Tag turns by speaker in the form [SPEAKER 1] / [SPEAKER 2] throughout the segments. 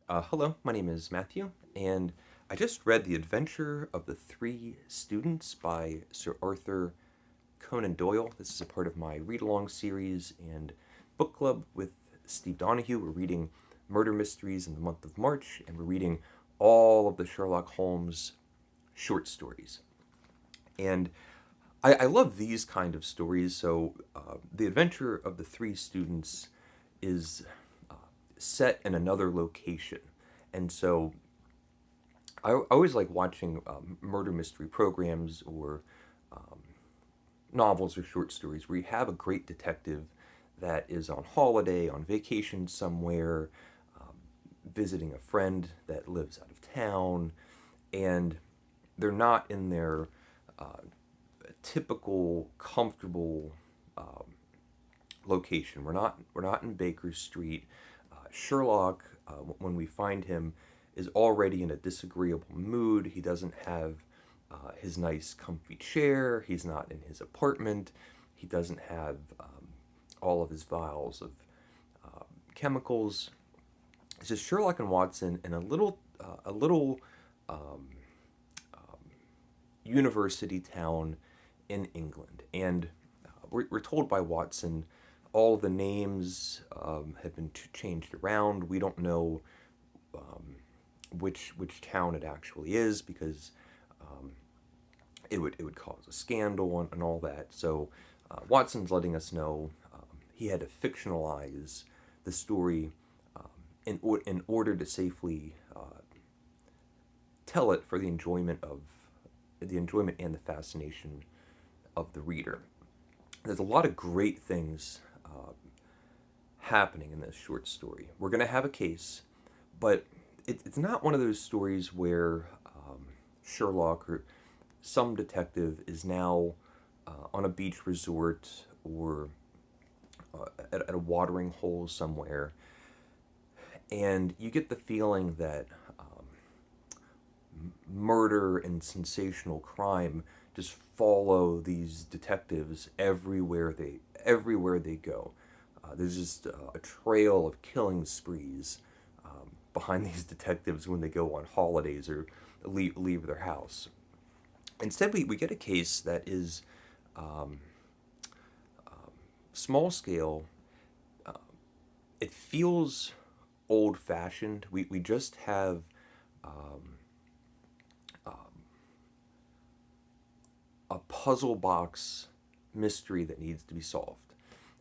[SPEAKER 1] Hello, my name is Matthew, and I just read The Adventure of the Three Students by Sir Arthur Conan Doyle. This is a part of my read along series and book club with Steve Donahue. We're reading murder mysteries in the month of March, and we're reading all of the Sherlock Holmes short stories. And I love these kind of stories. The Adventure of the Three Students is set in another location. And so I always like watching murder mystery programs or novels or short stories where you have a great detective that is on holiday, on vacation somewhere, visiting a friend that lives out of town, and they're not in their typical, comfortable location. We're not in Baker Street. Sherlock, when we find him, is already in a disagreeable mood. He doesn't have his nice, comfy chair. He's not in his apartment. He doesn't have all of his vials of chemicals. It's just Sherlock and Watson in a little university town in England, and we're told by Watson all the names have been changed around. We don't know which town it actually is because it would cause a scandal and all that. So Watson's letting us know he had to fictionalize the story in order to safely tell it for the enjoyment and the fascination of the reader. There's a lot of great things happening in this short story. We're going to have a case, but it's not one of those stories where Sherlock or some detective is now on a beach resort or at a watering hole somewhere, and you get the feeling that murder and sensational crime just follow these detectives everywhere they go. There's just a trail of killing sprees behind these detectives when they go on holidays or leave their house. Instead, we get a case that is small scale. It feels old fashioned. We just have a puzzle box mystery that needs to be solved.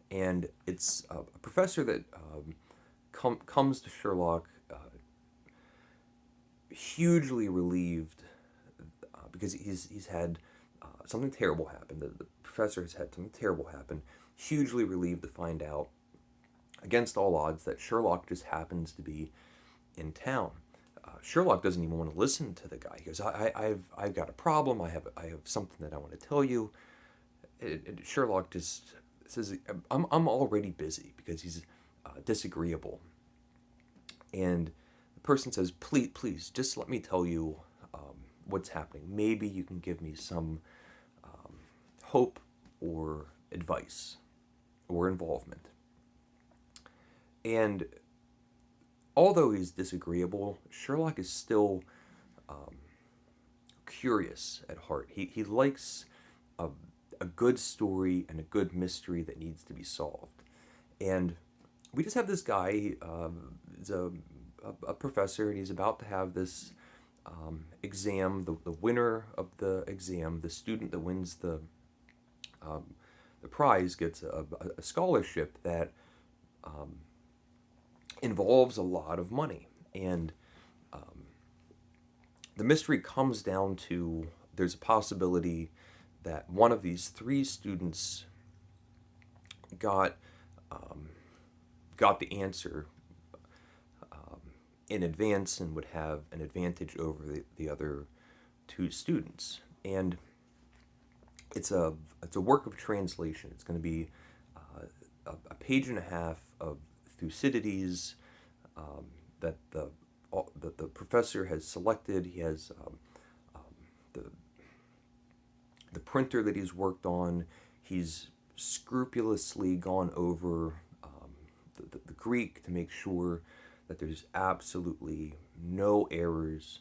[SPEAKER 1] And it's a professor that comes to Sherlock hugely relieved because he's had something terrible happen. The professor has had something terrible happen. Hugely relieved to find out, against all odds, that Sherlock just happens to be in town. Sherlock doesn't even want to listen to the guy. He goes, I've got a problem. I have something that I want to tell you." Sherlock just says, I'm already busy because he's disagreeable. And the person says, please, just let me tell you what's happening. Maybe you can give me some hope or advice or involvement. And although he's disagreeable, Sherlock is still curious at heart. He likes a, a good story and a good mystery that needs to be solved. And we just have this guy, he's a professor, and he's about to have this exam. The winner of the exam, the student that wins the prize, gets a scholarship that involves a lot of money. And the mystery comes down to there's a possibility that one of these three students got got the answer in advance and would have an advantage over the other two students. And it's a work of translation. It's going to be a page and a half of Thucydides that the professor has selected. He has the the printer that he's worked on. He's scrupulously gone over the Greek to make sure that there's absolutely no errors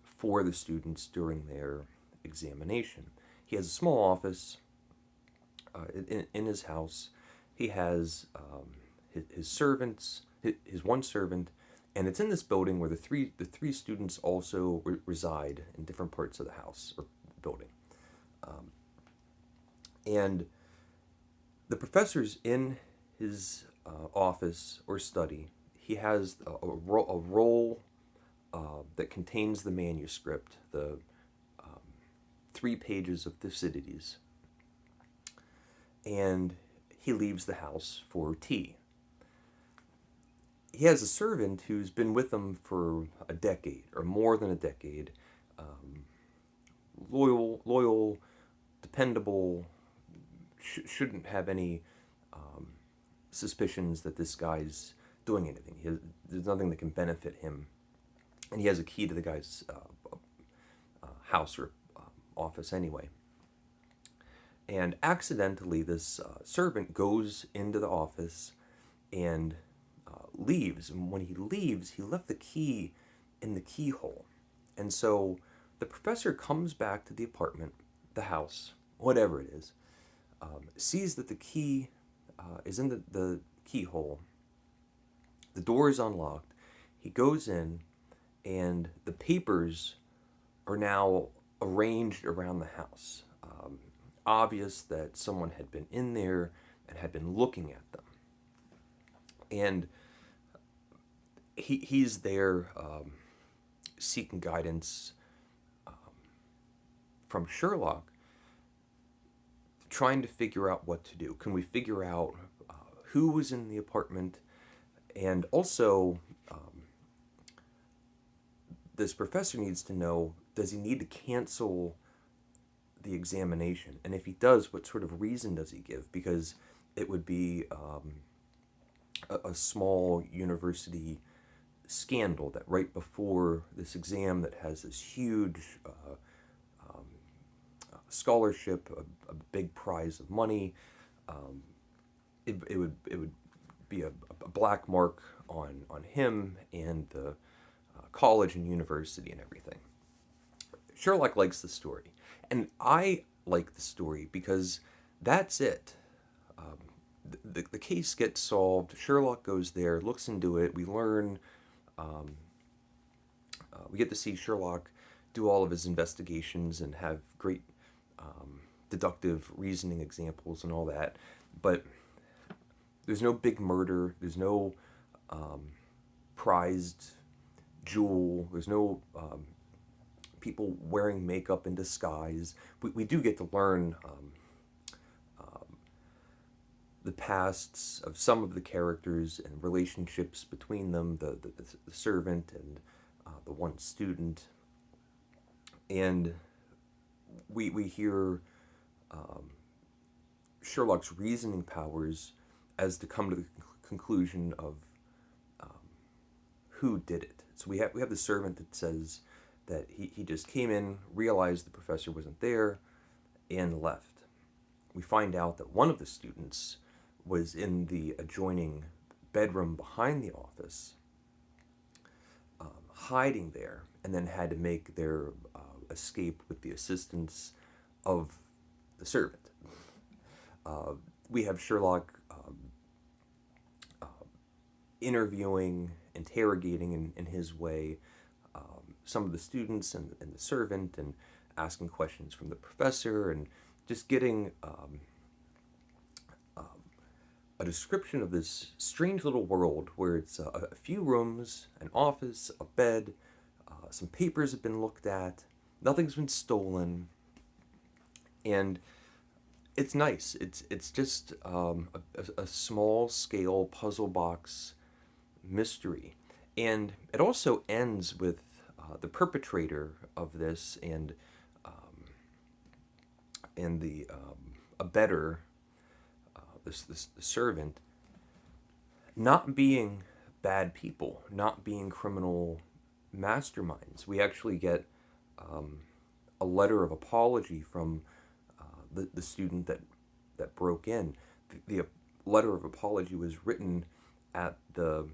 [SPEAKER 1] for the students during their examination. He has a small office in his house. He has his servants, his one servant, and it's in this building where the three students also reside in different parts of the house or building. And the professor's in his office or study. He has a roll that contains the manuscript, the 3 pages of Thucydides, and he leaves the house for tea. He has a servant who's been with him for a decade or more than a decade. Loyal, dependable, shouldn't have any suspicions that this guy's doing anything. There's nothing that can benefit him. And he has a key to the guy's house or office anyway. And accidentally, this servant goes into the office and leaves. And when he leaves, he left the key in the keyhole. And so the professor comes back to the apartment, the house, whatever it is, sees that the key is in the keyhole. The door is unlocked. He goes in, and the papers are now arranged around the house. Obvious that someone had been in there and had been looking at them. And he's there seeking guidance from Sherlock, trying to figure out what to do. Can we figure out who was in the apartment? And also, this professor needs to know, does he need to cancel the examination? And if he does, what sort of reason does he give? Because it would be a small university scandal that right before this exam that has this huge scholarship, a big prize of money, it would be a black mark on him and the college and university and everything. Sherlock likes the story, and I like the story because that's it. The case gets solved. Sherlock goes there, looks into it. We learn. We get to see Sherlock do all of his investigations and have great deductive reasoning examples and all that. But there's no big murder. There's no prized jewel. There's no people wearing makeup in disguise. We do get to learn the pasts of some of the characters and relationships between them, the servant and the one student. And we hear Sherlock's reasoning powers as to come to the conclusion of who did it. So we have the servant that says that he just came in, realized the professor wasn't there, and left. We find out that one of the students was in the adjoining bedroom behind the office, hiding there, and then had to make their escape with the assistance of the servant. We have Sherlock interviewing, interrogating in his way some of the students and the servant, and asking questions from the professor, and just getting a description of this strange little world where it's a few rooms, an office, a bed, some papers have been looked at, nothing's been stolen, and it's nice. It's just a small scale puzzle box mystery, and it also ends with the perpetrator of this and the abettor, the servant, not being bad people, not being criminal masterminds. We actually get a letter of apology from the student that broke in. The letter of apology was written at the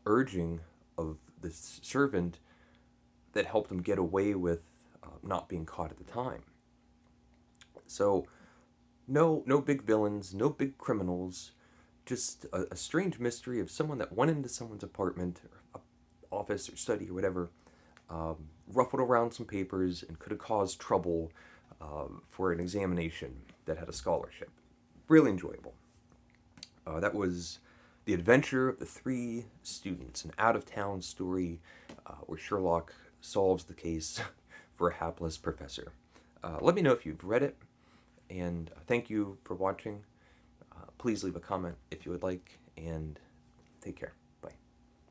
[SPEAKER 1] urging of this servant that helped him get away with not being caught at the time. So, no big villains, no big criminals, just a strange mystery of someone that went into someone's apartment, or office, or study, or whatever, ruffled around some papers, and could have caused trouble for an examination that had a scholarship. Really enjoyable. That was The Adventure of the Three Students, an out-of-town story where Sherlock solves the case for a hapless professor. Let me know if you've read it, and thank you for watching. Please leave a comment if you would like, and take care.